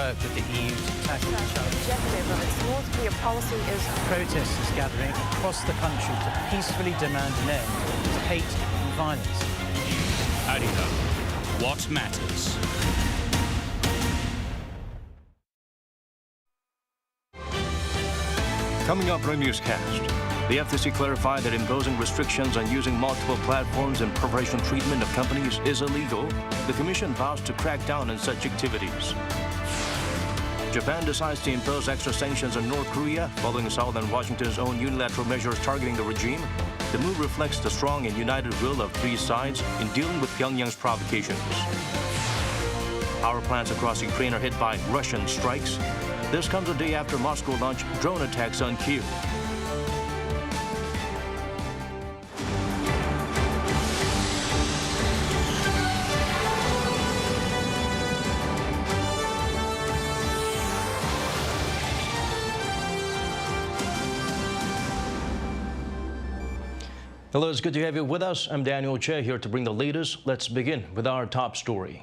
work with the EU to tackle the challenge. The objective of its North Korea policy is Protesters gathering across the country to peacefully demand an end to hate and violence. Arirang, what matters? Coming up on Newscast, the FTC clarified that imposing restrictions on using multiple platforms and preferential treatment of companies is illegal. The Commission vows to crack down on such activities. Japan decides to impose extra sanctions on North Korea following Seoul and Washington's own unilateral measures targeting the regime. The move reflects the strong and united will of three sides in dealing with Pyongyang's provocations. Power plants across Ukraine are hit by Russian strikes. This comes a day after Moscow launched drone attacks on Kyiv. Hello, it's good to have you with us. I'm Daniel Che here to bring the latest. Let's begin with our top story.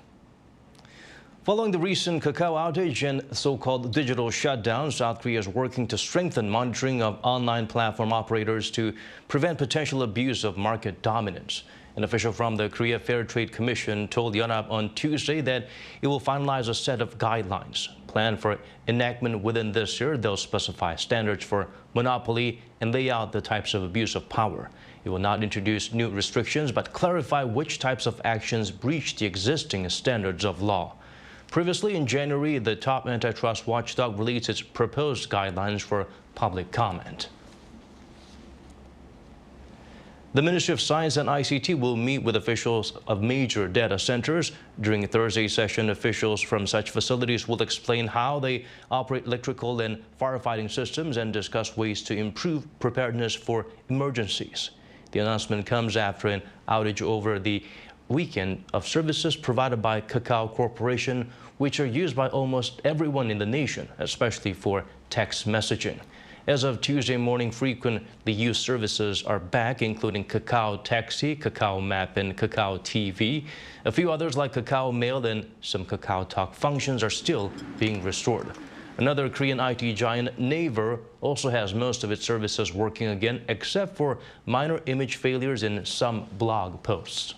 Following the recent Kakao outage and so-called digital shutdown, South Korea is working to strengthen monitoring of online platform operators to prevent potential abuse of market dominance. An official from the Korea Fair Trade Commission told Yonhap on Tuesday that it will finalize a set of guidelines. Planned for enactment within this year, they'll specify standards for monopoly and lay out the types of abuse of power. It will not introduce new restrictions, but clarify which types of actions breach the existing standards of law. Previously, in January, the top antitrust watchdog released its proposed guidelines for public comment. The Ministry of Science and ICT will meet with officials of major data centers. During Thursday's session, officials from such facilities will explain how they operate electrical and firefighting systems and discuss ways to improve preparedness for emergencies. The announcement comes after an outage over the weekend of services provided by Kakao Corporation, which are used by almost everyone in the nation, especially for text messaging. As of Tuesday morning, frequently used services are back, including Kakao Taxi, Kakao Map, and Kakao TV. A few others like Kakao Mail and some Kakao Talk functions are still being restored. Another Korean IT giant, Naver, also has most of its services working again, except for minor image failures in some blog posts.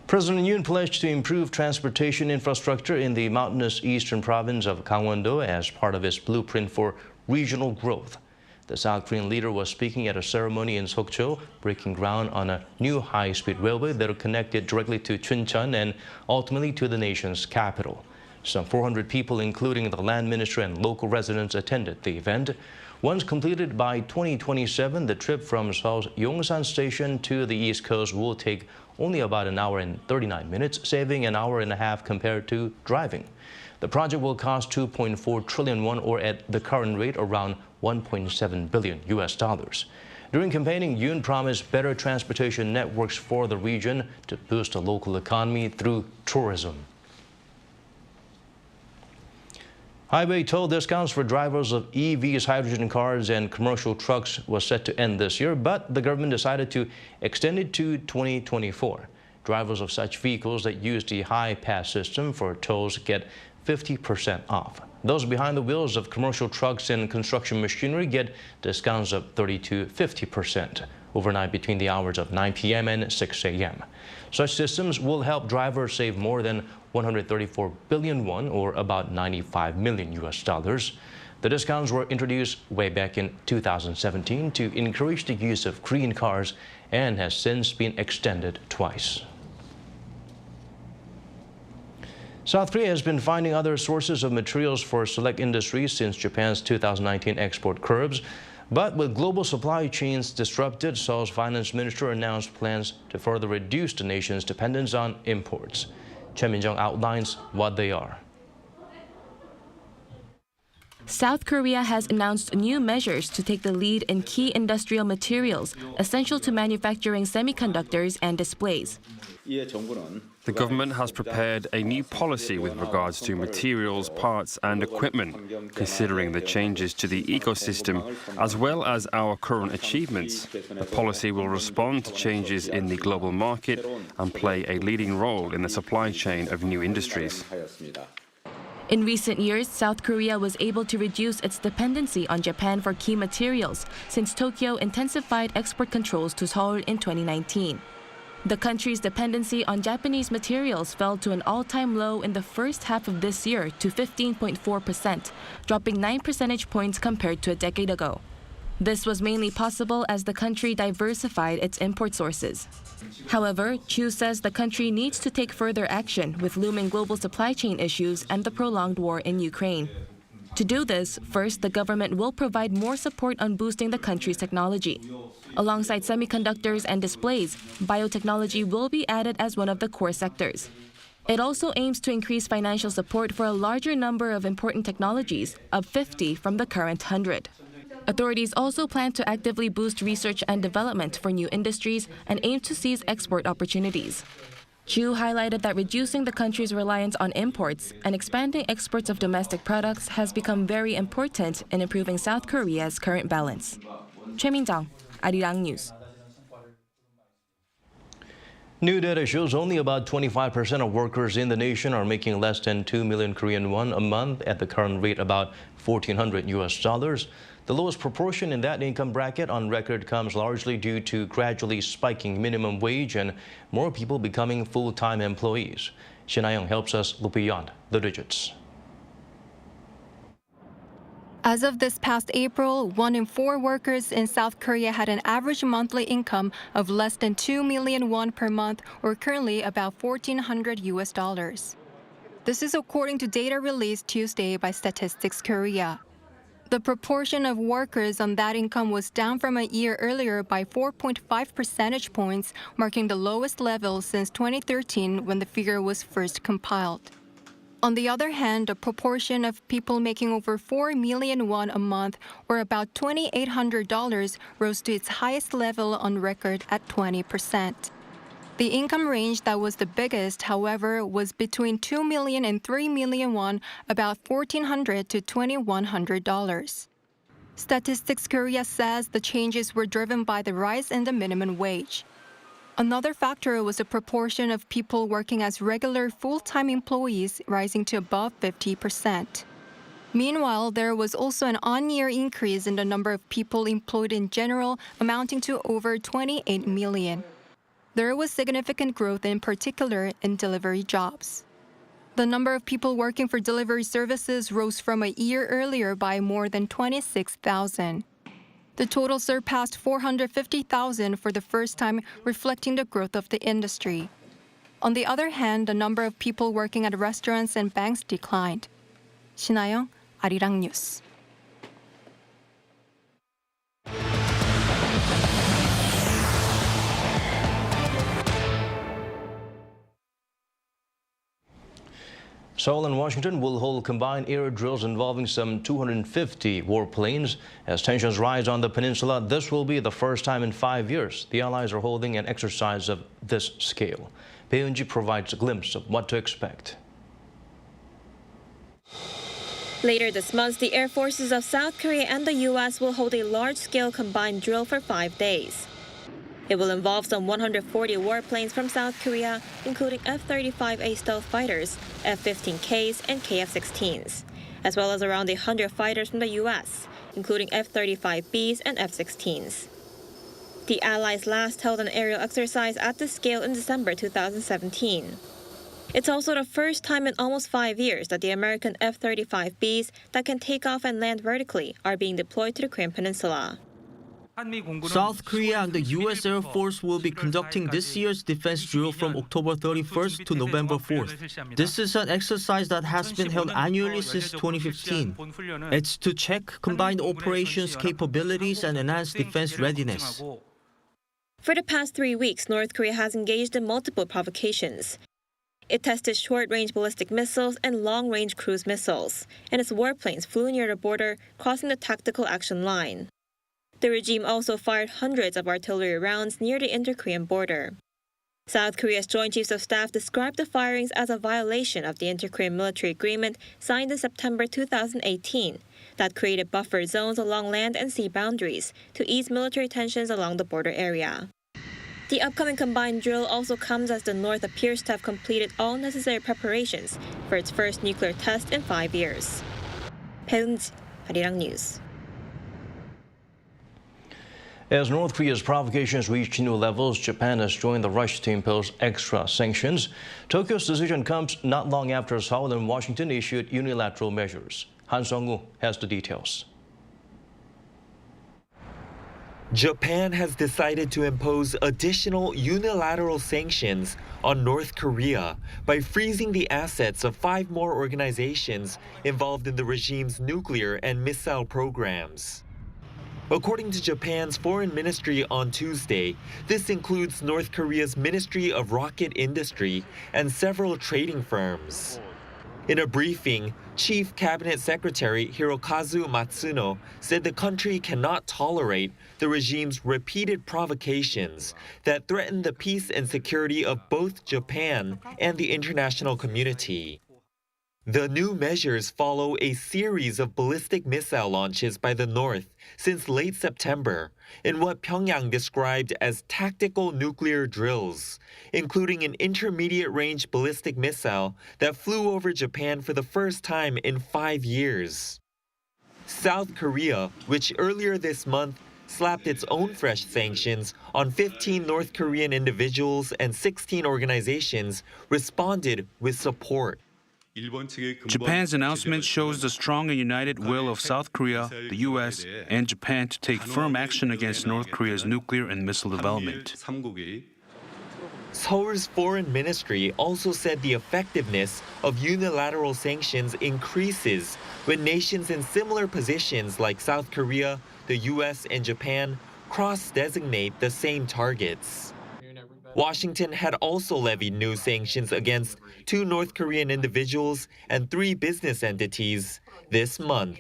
President Yoon pledged to improve transportation infrastructure in the mountainous eastern province of Gangwon-do as part of his blueprint for regional growth. The South Korean leader was speaking at a ceremony in Sokcho, breaking ground on a new high-speed railway that will connect it directly to Chuncheon and ultimately to the nation's capital. Some 400 people, including the land minister and local residents, attended the event. Once completed by 2027, the trip from Seoul's Yongsan station to the East Coast will take only about an hour and 39 minutes, saving an hour and a half compared to driving. The project will cost 2.4 trillion won, or at the current rate, around $1.7 billion. During campaigning, Yoon promised better transportation networks for the region to boost the local economy through tourism. Highway toll discounts for drivers of EVs, hydrogen cars, and commercial trucks was set to end this year, but the government decided to extend it to 2024. Drivers of such vehicles that use the high-pass system for tolls get 50% off. Those behind the wheels of commercial trucks and construction machinery get discounts of 30 to 50% overnight between the hours of 9 p.m. and 6 a.m. Such systems will help drivers save more than 134 billion won, or about $95 million. The discounts were introduced way back in 2017 to encourage the use of green cars and has since been extended twice. South Korea has been finding other sources of materials for select industries since Japan's 2019 export curbs. But with global supply chains disrupted, Seoul's finance minister announced plans to further reduce the nation's dependence on imports. Choi Min-jung outlines what they are. South Korea has announced new measures to take the lead in key industrial materials essential to manufacturing semiconductors and displays. The government has prepared a new policy with regards to materials, parts and equipment, considering the changes to the ecosystem as well as our current achievements. The policy will respond to changes in the global market and play a leading role in the supply chain of new industries. In recent years, South Korea was able to reduce its dependency on Japan for key materials since Tokyo intensified export controls to Seoul in 2019. The country's dependency on Japanese materials fell to an all-time low in the first half of this year to 15.4%, dropping 9 percentage points compared to a decade ago. This was mainly possible as the country diversified its import sources. However, Chu says the country needs to take further action with looming global supply chain issues and the prolonged war in Ukraine. To do this, first, the government will provide more support on boosting the country's technology. Alongside semiconductors and displays, biotechnology will be added as one of the core sectors. It also aims to increase financial support for a larger number of important technologies, up 50 from the current 100. Authorities also plan to actively boost research and development for new industries and aim to seize export opportunities. Chu highlighted that reducing the country's reliance on imports and expanding exports of domestic products has become very important in improving South Korea's current balance. Choi Min-jung, Arirang News. New data shows only about 25% of workers in the nation are making less than 2 million Korean won a month at the current rate about $1,400. The lowest proportion in that income bracket on record comes largely due to gradually spiking minimum wage and more people becoming full-time employees. Shin Ha-young helps us look beyond the digits. As of this past April, 1 in 4 workers in South Korea had an average monthly income of less than 2 million won per month, or currently about $1,400. This is according to data released Tuesday by Statistics Korea. The proportion of workers on that income was down from a year earlier by 4.5 percentage points, marking the lowest level since 2013 when the figure was first compiled. On the other hand, the proportion of people making over 4 million won a month, or about $2,800, rose to its highest level on record at 20%. The income range that was the biggest, however, was between 2 million and 3 million won, about $1,400 to $2,100. Statistics Korea says the changes were driven by the rise in the minimum wage. Another factor was the proportion of people working as regular full-time employees rising to above 50%. Meanwhile, there was also an on-year increase in the number of people employed in general, amounting to over 28 million. There was significant growth in particular in delivery jobs. The number of people working for delivery services rose from a year earlier by more than 26,000. The total surpassed 450,000 for the first time, reflecting the growth of the industry. On the other hand, the number of people working at restaurants and banks declined. Shin Ha-young, Arirang News. Seoul and Washington will hold combined air drills involving some 250 warplanes. As tensions rise on the peninsula, this will be the first time in 5 years the allies are holding an exercise of this scale. Bae Eun-ji provides a glimpse of what to expect. Later this month, the air forces of South Korea and the U.S. will hold a large-scale combined drill for 5 days. It will involve some 140 warplanes from South Korea, including F-35A stealth fighters, F-15Ks, and KF-16s, as well as around 100 fighters from the U.S., including F-35Bs and F-16s. The Allies last held an aerial exercise at this scale in December 2017. It's also the first time in almost 5 years that the American F-35Bs that can take off and land vertically are being deployed to the Korean Peninsula. South Korea and the U.S. Air Force will be conducting this year's defense drill from October 31st to November 4th. This is an exercise that has been held annually since 2015. It's to check combined operations capabilities and enhance defense readiness. For the past 3 weeks, North Korea has engaged in multiple provocations. It tested short-range ballistic missiles and long-range cruise missiles, and its warplanes flew near the border, crossing the tactical action line. The regime also fired hundreds of artillery rounds near the inter-Korean border. South Korea's Joint Chiefs of Staff described the firings as a violation of the inter-Korean military agreement signed in September 2018 that created buffer zones along land and sea boundaries to ease military tensions along the border area. The upcoming combined drill also comes as the North appears to have completed all necessary preparations for its first nuclear test in 5 years. 배은지, Arirang News. As North Korea's provocations reach new levels, Japan has joined the rush to impose extra sanctions. Tokyo's decision comes not long after Seoul and Washington issued unilateral measures. Han Sung-woo has the details. Japan has decided to impose additional unilateral sanctions on North Korea by freezing the assets of 5 more organizations involved in the regime's nuclear and missile programs. According to Japan's foreign ministry on Tuesday, this includes North Korea's Ministry of Rocket Industry and several trading firms. In a briefing, Chief Cabinet Secretary Hirokazu Matsuno said the country cannot tolerate the regime's repeated provocations that threaten the peace and security of both Japan and the international community. The new measures follow a series of ballistic missile launches by the North since late September in what Pyongyang described as tactical nuclear drills, including an intermediate-range ballistic missile that flew over Japan for the first time in 5 years. South Korea, which earlier this month slapped its own fresh sanctions on 15 North Korean individuals and 16 organizations, responded with support. Japan's announcement shows the strong and united will of South Korea, the U.S., and Japan to take firm action against North Korea's nuclear and missile development. Seoul's foreign ministry also said the effectiveness of unilateral sanctions increases when nations in similar positions like South Korea, the U.S., and Japan cross-designate the same targets. Washington had also levied new sanctions against 2 North Korean individuals and 3 business entities this month.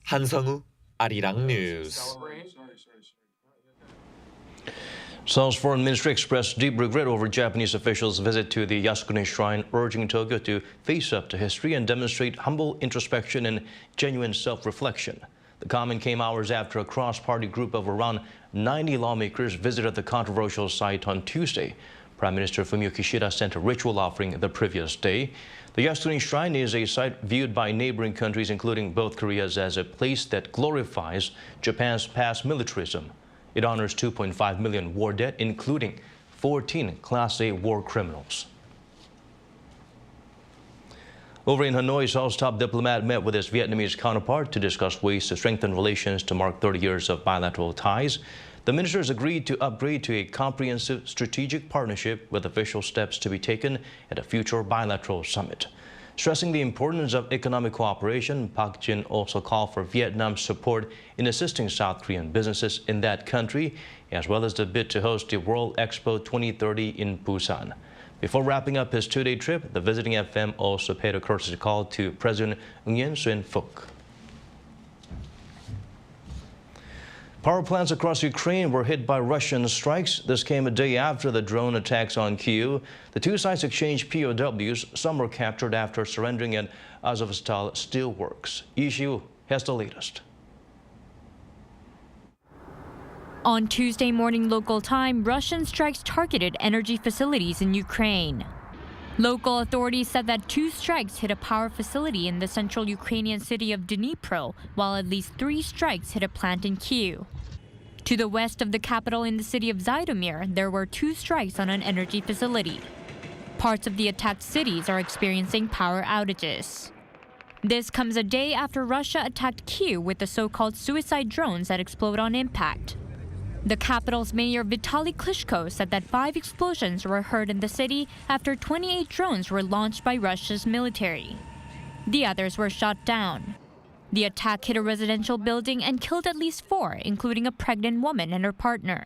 Han Sung-woo, Arirang News. Seoul's foreign ministry expressed deep regret over Japanese officials' visit to the Yasukuni shrine, urging Tokyo to face up to history and demonstrate humble introspection and genuine self-reflection. The comment came hours after a cross-party group of around 90 lawmakers visited the controversial site on Tuesday. Prime Minister Fumio Kishida sent a ritual offering the previous day. The Yasukuni Shrine is a site viewed by neighboring countries, including both Koreas, as a place that glorifies Japan's past militarism. It honors 2.5 million war dead, including 14 Class A war criminals. Over in Hanoi, Seoul's top diplomat met with his Vietnamese counterpart to discuss ways to strengthen relations to mark 30 years of bilateral ties. The ministers agreed to upgrade to a comprehensive strategic partnership with official steps to be taken at a future bilateral summit. Stressing the importance of economic cooperation, Park Jin also called for Vietnam's support in assisting South Korean businesses in that country, as well as the bid to host the World Expo 2030 in Busan. Before wrapping up his 2-day trip, the visiting FM also paid a courtesy call to President Nguyen Xuyen Phuc. Power plants across Ukraine were hit by Russian strikes. This came a day after the drone attacks on Kyiv. The 2 sides exchanged POWs. Some were captured after surrendering at Azovstal steelworks. Ishiu has the latest. On Tuesday morning local time, Russian strikes targeted energy facilities in Ukraine. Local authorities said that 2 strikes hit a power facility in the central Ukrainian city of Dnipro, while at least 3 strikes hit a plant in Kyiv. To the west of the capital in the city of Zhytomyr, there were 2 strikes on an energy facility. Parts of the attacked cities are experiencing power outages. This comes a day after Russia attacked Kyiv with the so-called suicide drones that explode on impact. The capital's mayor Vitaly Klitschko said that 5 explosions were heard in the city after 28 drones were launched by Russia's military. The others were shot down. The attack hit a residential building and killed at least 4, including a pregnant woman and her partner.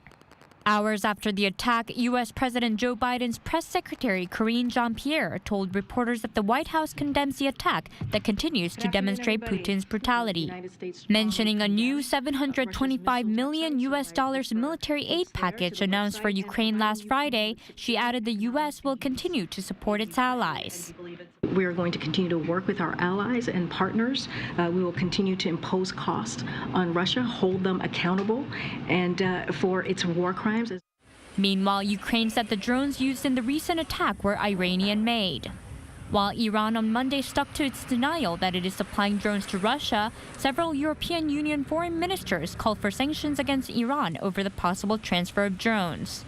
Hours after the attack, U.S. President Joe Biden's press secretary, Karine Jean-Pierre, told reporters that the White House condemns the attack that continues to demonstrate Putin's brutality. Mentioning a new $725 million U.S. military aid package announced for Ukraine last Friday, she added the U.S. will continue to support its allies. We are going to continue to work with our allies and partners. We will continue to impose costs on Russia, hold them accountable, and for its war crimes. Meanwhile, Ukraine said the drones used in the recent attack were Iranian-made. While Iran on Monday stuck to its denial that it is supplying drones to Russia, several European Union foreign ministers called for sanctions against Iran over the possible transfer of drones.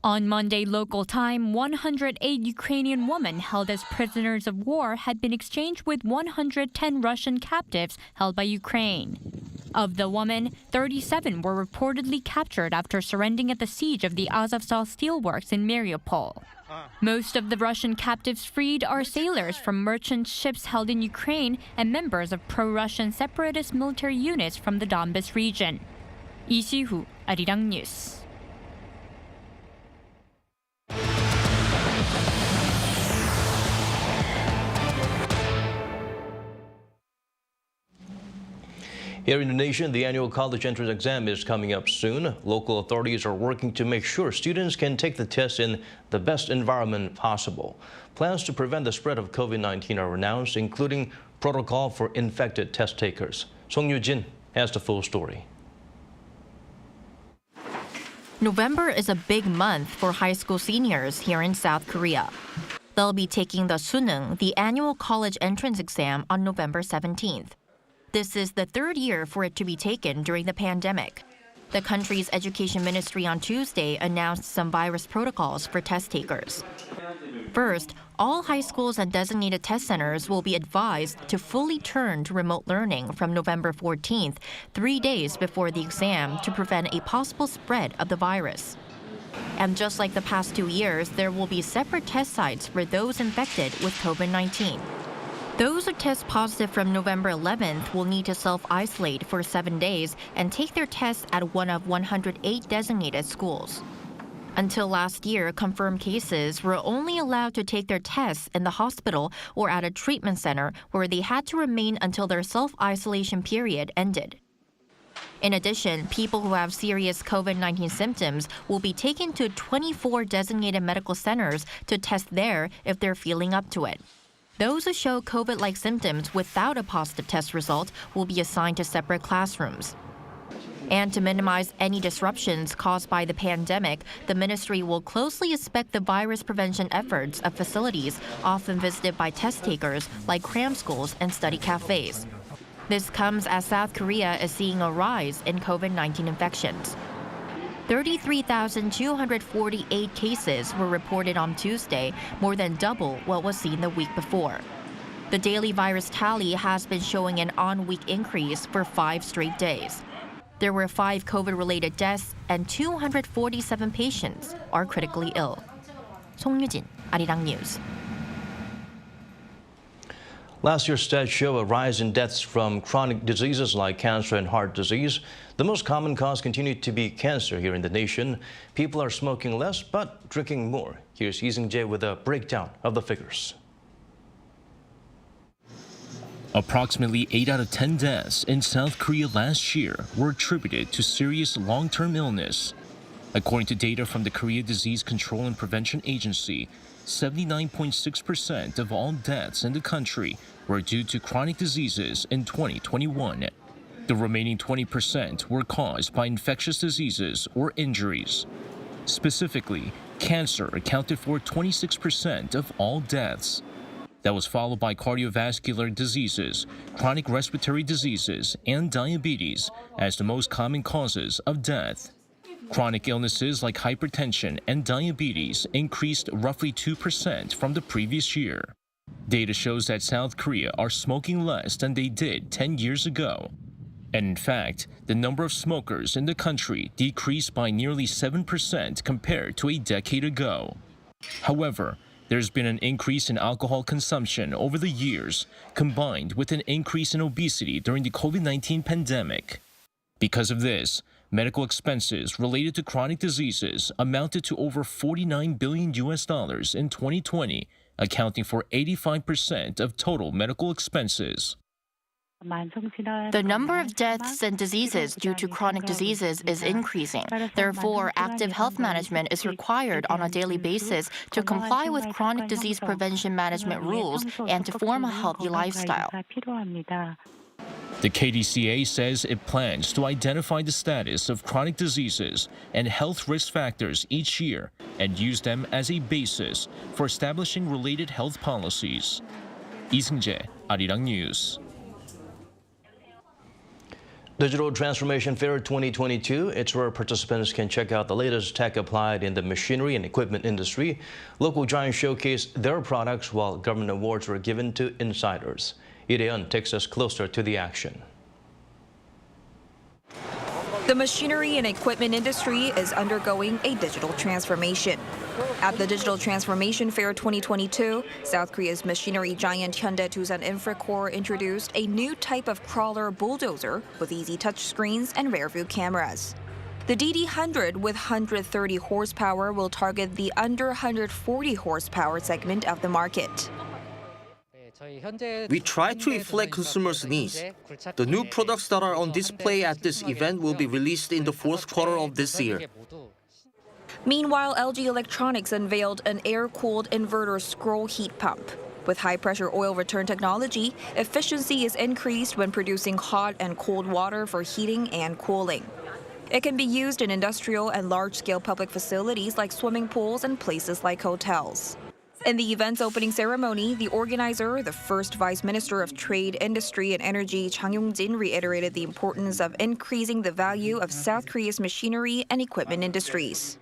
On Monday local time, 108 Ukrainian women held as prisoners of war had been exchanged with 110 Russian captives held by Ukraine. Of the women, 37 were reportedly captured after surrendering at the siege of the Azovstal steelworks in Mariupol. Most of the Russian captives freed are sailors from merchant ships held in Ukraine and members of pro-Russian separatist military units from the Donbas region. Lee Si-hoo, Arirang News. Here in the nation, the annual college entrance exam is coming up soon. Local authorities are working to make sure students can take the test in the best environment possible. Plans to prevent the spread of COVID-19 are announced, including protocol for infected test takers. Song Yoo-jin has the full story. November is a big month for high school seniors here in South Korea. They'll be taking the Suneung, the annual college entrance exam, on November 17th. This is the third year for it to be taken during the pandemic. The country's education ministry on Tuesday announced some virus protocols for test takers. First, all high schools and designated test centers will be advised to fully turn to remote learning from November 14th, 3 days before the exam, to prevent a possible spread of the virus. And just like the past 2 years, there will be separate test sites for those infected with COVID-19. Those who test positive from November 11th will need to self-isolate for 7 days and take their tests at one of 108 designated schools. Until last year, confirmed cases were only allowed to take their tests in the hospital or at a treatment center where they had to remain until their self-isolation period ended. In addition, people who have serious COVID-19 symptoms will be taken to 24 designated medical centers to test there if they're feeling up to it. Those who show COVID-like symptoms without a positive test result will be assigned to separate classrooms. And to minimize any disruptions caused by the pandemic, the ministry will closely inspect the virus prevention efforts of facilities often visited by test takers, like cram schools and study cafes. This comes as South Korea is seeing a rise in COVID-19 infections. 33,248 cases were reported on Tuesday, more than double what was seen the week before. The daily virus tally has been showing an on-week increase for 5 straight days. There were 5 COVID-related deaths and 247 patients are critically ill. Song Yoo-jin, Arirang News. Last year's stats show a rise in deaths from chronic diseases like cancer and heart disease. The most common cause continued to be cancer here in the nation. People are smoking less but drinking more. Here's Lee Seung-jae with a breakdown of the figures. Approximately 8 out of 10 deaths in South Korea last year were attributed to serious long-term illness. According to data from the Korea Disease Control and Prevention Agency, 79.6% of all deaths in the country were due to chronic diseases in 2021. The remaining 20% were caused by infectious diseases or injuries. Specifically, cancer accounted for 26% of all deaths. That was followed by cardiovascular diseases, chronic respiratory diseases, and diabetes as the most common causes of death. Chronic illnesses like hypertension and diabetes increased roughly 2% from the previous year. Data shows that South Korea are smoking less than they did 10 years ago. And in fact, the number of smokers in the country decreased by nearly 7% compared to a decade ago. However, there's been an increase in alcohol consumption over the years, combined with an increase in obesity during the COVID-19 pandemic. Because of this, medical expenses related to chronic diseases amounted to over $49 billion in 2020, accounting for 85% of total medical expenses. The number of deaths and diseases due to chronic diseases is increasing. Therefore, active health management is required on a daily basis to comply with chronic disease prevention management rules and to form a healthy lifestyle. The KDCA says it plans to identify the status of chronic diseases and health risk factors each year and use them as a basis for establishing related health policies. Lee Seung-jae, Arirang News. Digital Transformation Fair 2022. It's where participants can check out the latest tech applied in the machinery and equipment industry. Local giants showcase their products while government awards were given to insiders. Yoon takes us closer to the action. The machinery and equipment industry is undergoing a digital transformation. At the Digital Transformation Fair 2022, South Korea's machinery giant Hyundai Tusan Infracore introduced a new type of crawler bulldozer with easy touchscreens and rear-view cameras. The DD100 with 130 horsepower will target the under 140 horsepower segment of the market. We try to reflect consumers' needs. The new products that are on display at this event will be released in the fourth quarter of this year. Meanwhile, LG Electronics unveiled an air-cooled inverter scroll heat pump. With high-pressure oil return technology, efficiency is increased when producing hot and cold water for heating and cooling. It can be used in industrial and large-scale public facilities like swimming pools and places like hotels. In the event's opening ceremony, the organizer, the first Vice Minister of Trade, Industry and Energy, Chang Yong-jin, reiterated the importance of increasing the value of South Korea's machinery and equipment industries.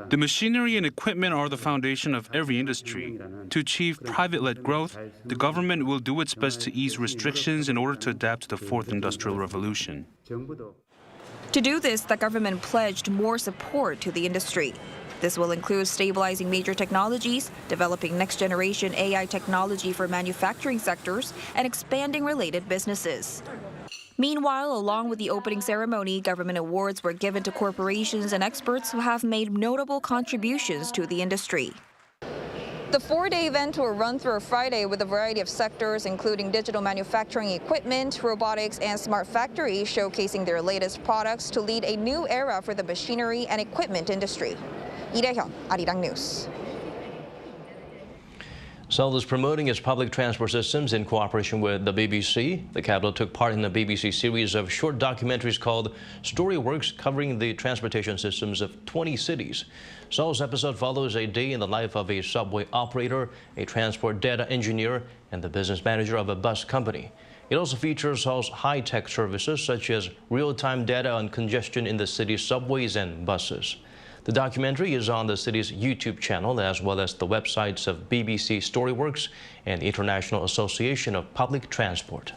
The machinery and equipment are the foundation of every industry. To achieve private-led growth, the government will do its best to ease restrictions in order to adapt to the fourth industrial revolution. To do this, the government pledged more support to the industry. This will include stabilizing major technologies, developing next-generation AI technology for manufacturing sectors, and expanding related businesses. Meanwhile, along with the opening ceremony, government awards were given to corporations and experts who have made notable contributions to the industry. The four-day event will run through Friday with a variety of sectors, including digital manufacturing equipment, robotics, and smart factories, showcasing their latest products to lead a new era for the machinery and equipment industry. Lee Hyun, Arirang News. Seoul is promoting its public transport systems in cooperation with the BBC. The capital took part in the BBC series of short documentaries called Storyworks, covering the transportation systems of 20 cities. Seoul's episode follows a day in the life of a subway operator, a transport data engineer, and the business manager of a bus company. It also features Seoul's high-tech services, such as real-time data on congestion in the city's subways and buses. The documentary is on the city's YouTube channel, as well as the websites of BBC Storyworks and the International Association of Public Transport.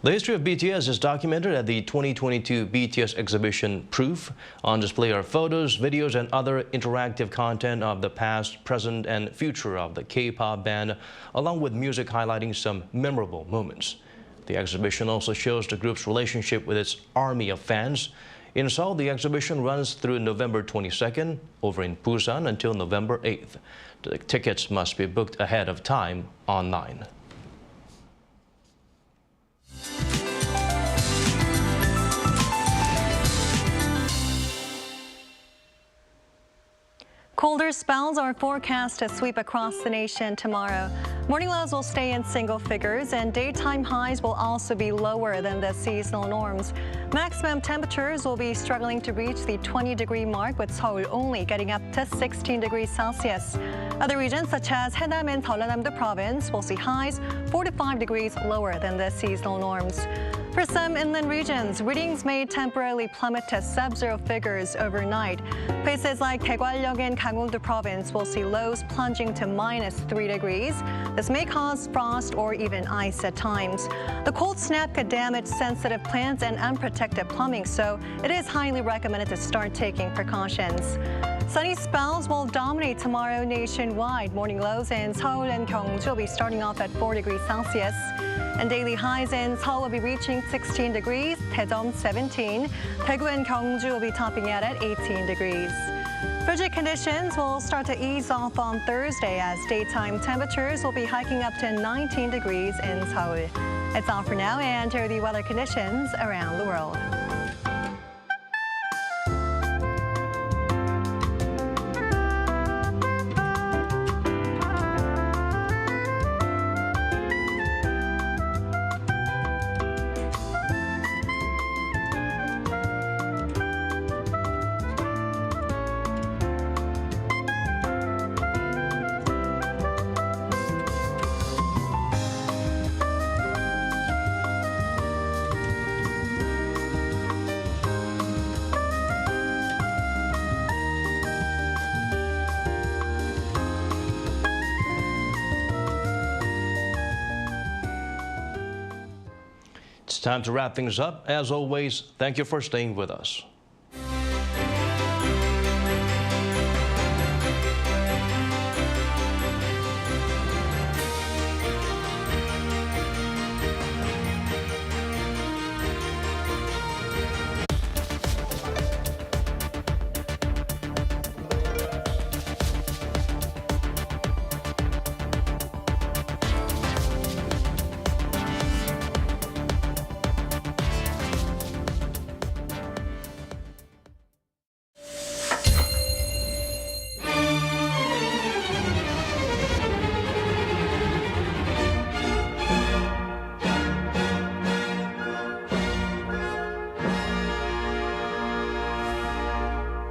The history of BTS is documented at the 2022 BTS exhibition Proof. On display are photos, videos, and other interactive content of the past, present, and future of the K-pop band, along with music highlighting some memorable moments. The exhibition also shows the group's relationship with its army of fans. In Seoul, the exhibition runs through November 22nd, over in Busan until November 8th. The tickets must be booked ahead of time online. Colder spells are forecast to sweep across the nation tomorrow. Morning lows will stay in single figures, and daytime highs will also be lower than the seasonal norms. Maximum temperatures will be struggling to reach the 20-degree mark, with Seoul only getting up to 16 degrees Celsius. Other regions such as Haenam and Jeollanam-do province will see highs 4 to 5 degrees lower than the seasonal norms. For some inland regions, readings may temporarily plummet to sub-zero figures overnight. Places like Daegwallyeong and Gangwon-do province will see lows plunging to -3 degrees. This may cause frost or even ice at times. The cold snap could damage sensitive plants and unprotected plumbing, so it is highly recommended to start taking precautions. Sunny spells will dominate tomorrow nationwide. Morning lows in Seoul and Gangwon-do will be starting off at 4 degrees Celsius. And daily highs in Seoul will be reaching 16 degrees, Daejeon 17. Daegu and Gyeongju will be topping out at 18 degrees. Frigid conditions will start to ease off on Thursday as daytime temperatures will be hiking up to 19 degrees in Seoul. That's all for now, and here are the weather conditions around the world. It's time to wrap things up. As always, thank you for staying with us.